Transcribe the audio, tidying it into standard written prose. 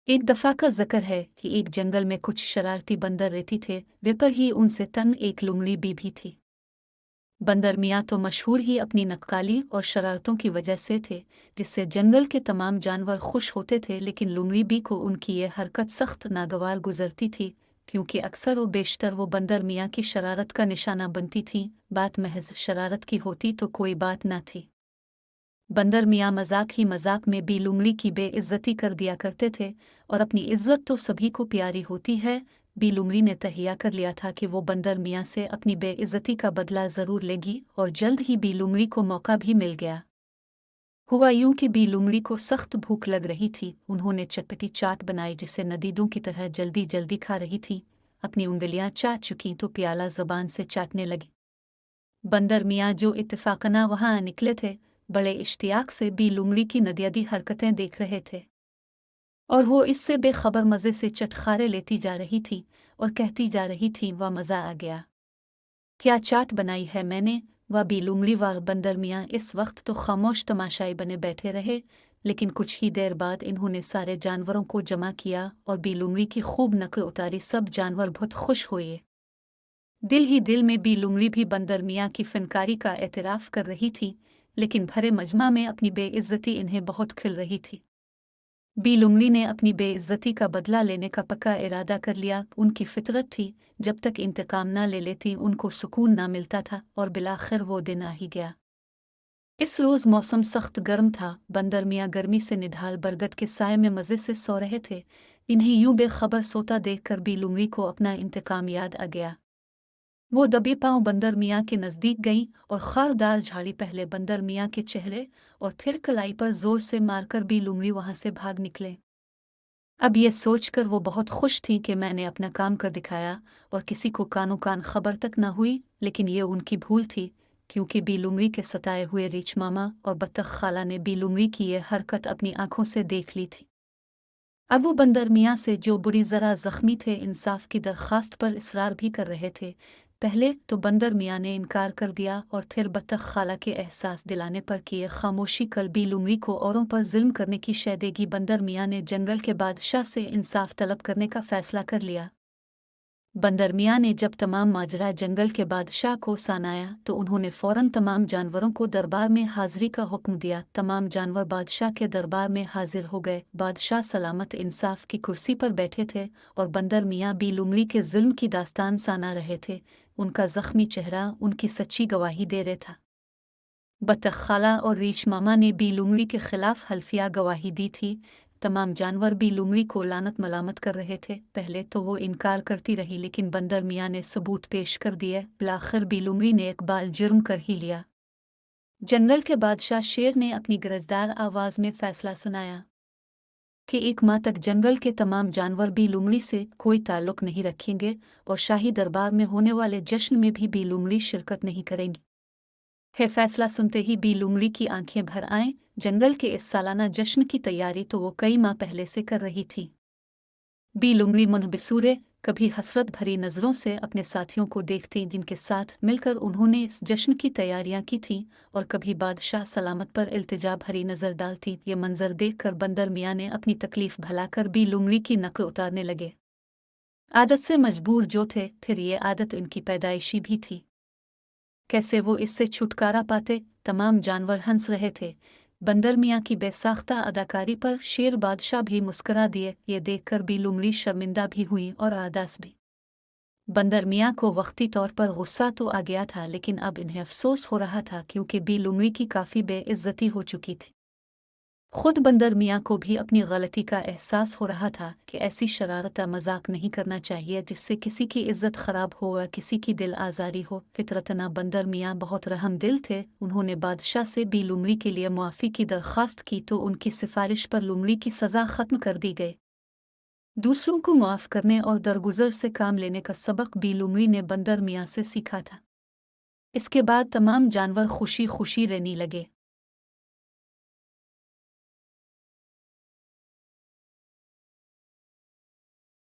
एक दफ़ा का ज़िक्र है कि एक जंगल में कुछ शरारती बंदर रहती थे। वे पर ही उनसे तंग एक लुमड़ी भी थी। बंदर मियाँ तो मशहूर ही अपनी नक्काली और शरारतों की वजह से थे, जिससे जंगल के तमाम जानवर खुश होते थे। लेकिन लुमड़ी बी को उनकी ये हरकत सख्त नागवार गुजरती थी, क्योंकि अक्सर व बेशतर वो बंदर मियाँ की शरारत का निशाना बनती थी। बात महज शरारत की होती तो कोई बात न थी। बंदर मियाँ मजाक ही मजाक में भी लुमड़ी की बेइज्जती कर दिया करते थे, और अपनी इज्जत तो सभी को प्यारी होती है। बी लुमड़ी ने तहिया कर लिया था कि वो बंदर मियाँ से अपनी बेइज्जती का बदला ज़रूर लेगी, और जल्द ही बी लुमड़ी को मौका भी मिल गया। हुआ यूं कि बी लुमड़ी को सख्त भूख लग रही थी। उन्होंने चटपटी चाट बनाई, जिसे नदीदों की तरह जल्दी जल्दी खा रही थी। अपनी उंगलियां चाट चुकी तो प्याला ज़बान से चाटने लगी। बंदर मियाँ जो इत्तेफाकना वहाँ निकले थे, बड़े इश्तियाक से बी लुमड़ी की नदियादी हरकतें देख रहे थे, और वो इससे बेखबर मज़े से चटखारे लेती जा रही थी और कहती जा रही थी, वाह मज़ा आ गया, क्या चाट बनाई है मैंने। वह बी लुमड़ी व बंदर मियाँ इस वक्त तो खामोश तमाशाई बने बैठे रहे, लेकिन कुछ ही देर बाद इन्होंने सारे जानवरों को जमा किया और बी लुमड़ी की खूब नकल उतारी। सब जानवर बहुत खुश हुए। दिल ही दिल में बी लुमड़ी भी बंदर मियाँ की फनकारी का एतराफ़ कर रही थी, लेकिन भरे मजमा में अपनी बेइज्जती इन्हें बहुत खिल रही थी। बी लुमड़ी ने अपनी बेइज्जती का बदला लेने का पक्का इरादा कर लिया। उनकी फितरत थी, जब तक इंतकाम न ले लेती उनको सुकून न मिलता था, और बिलाखिर वो दिन आ ही गया। इस रोज़ मौसम सख्त गर्म था। बंदर मियाँ गर्मी से निढाल बरगद के साए में मज़े से सो रहे थे। इन्हें यूं बेखबर सोता देखकर बी लुमड़ी को अपना इंतकाम याद आ गया। वो दबे पांव बंदर मियाँ के नज़दीक गईं और खारदार झाड़ी पहले बंदर मियाँ के चेहरे और फिर कलाई पर जोर से मारकर बी लुमड़ी वहाँ से भाग निकले। अब ये सोचकर वो बहुत खुश थीं कि मैंने अपना काम कर दिखाया और किसी को कानो कान खबर तक न हुई। लेकिन ये उनकी भूल थी, क्योंकि बी लुमड़ी के सताए हुए रीछ मामा और बत्तख खाला ने बी लुमड़ी की ये हरकत अपनी आंखों से देख ली थी। अब वो बंदर मियाँ से, जो बुरी ज़रा ज़ख्मी थे, इंसाफ की दरख्वास्त पर इसरार भी कर रहे थे। पहले तो बंदर मियाँ ने इनकार कर दिया, और फिर बत्तख खाला के एहसास दिलाने पर कि ये खामोशी कल बी लुमड़ी को औरों पर जुल्म करने की शय देगी, बंदर मियाँ ने जंगल के बादशाह से इंसाफ तलब करने का फ़ैसला कर लिया। बंदर मियाँ ने जब तमाम माजरा जंगल के बादशाह को सुनाया, तो उन्होंने फ़ौरन तमाम जानवरों को दरबार में हाज़िरी का हुक्म दिया। तमाम जानवर बादशाह के दरबार में हाजिर हो गए। बादशाह सलामत इंसाफ की कुर्सी पर बैठे थे, और बंदर मियाँ बी लुमड़ी के जुल्म की दास्तान सुना रहे थे। उनका ज़ख्मी चेहरा उनकी सच्ची गवाही दे रहा था। बत्तख खाला और रीछ मामा ने बी लुमड़ी के खिलाफ हल्फिया गवाही दी थी। तमाम जानवर बी लुमड़ी को लानत मलामत कर रहे थे। पहले तो वो इनकार करती रही, लेकिन बंदर मियाँ ने सबूत पेश कर दिए। बिलाखिर बी लुमड़ी ने इकबाल जुर्म कर ही लिया। जंगल के बादशाह शेर ने अपनी गरजदार आवाज़ में फैसला सुनाया कि एक माह तक जंगल के तमाम जानवर बी लुमड़ी से कोई ताल्लुक नहीं रखेंगे, और शाही दरबार में होने वाले जश्न में भी बी लुमड़ी शिरकत नहीं करेंगी। है फैसला सुनते ही बी लुमड़ी की आंखें भर आएं। जंगल के इस सालाना जश्न की तैयारी तो वो कई माह पहले से कर रही थी। बी लुमड़ी मुनहबिसूरे कभी हसरत भरी नज़रों से अपने साथियों को देखती, जिनके साथ मिलकर उन्होंने इस जश्न की तैयारियां की थीं, और कभी बादशाह सलामत पर इल्तिजा भरी नज़र डालती। ये मंजर देखकर बंदर मियाँ ने अपनी तकलीफ भलाकर बी लुमड़ी की नकल उतारने लगे। आदत से मजबूर जो थे, फिर ये आदत इनकी पैदाइशी भी थी। कैसे वो इससे छुटकारा पाते? तमाम जानवर हंस रहे थे। बंदर मियाँ की बेसाख्ता अदाकारी पर शेर बादशाह भी मुस्करा दिए। ये देखकर बी लुमड़ी शर्मिंदा भी हुई और आदास भी। बंदर मियाँ को वक्ती तौर पर गुस्सा तो आ गया था, लेकिन अब इन्हें अफसोस हो रहा था, क्योंकि बी लुमड़ी की काफ़ी बेइज्जती हो चुकी थी। खुद बंदर मियाँ को भी अपनी गलती का एहसास हो रहा था कि ऐसी शरारत मजाक नहीं करना चाहिए जिससे किसी की इज्जत खराब हो या किसी की दिल आज़ारी हो। फितरतना बंदर मियाँ बहुत रहम दिल थे। उन्होंने बादशाह से बी लुमड़ी के लिए मुआफ़ी की दरख्वास्त की, तो उनकी सिफारिश पर लुमड़ी की सज़ा ख़त्म कर दी गई। दूसरों को मुआफ़ करने और दरगुजर से काम लेने का सबक बी लुमड़ी ने बंदर मियाँ से सीखा था। इसके बाद तमाम जानवर खुशी खुशी रहने लगे।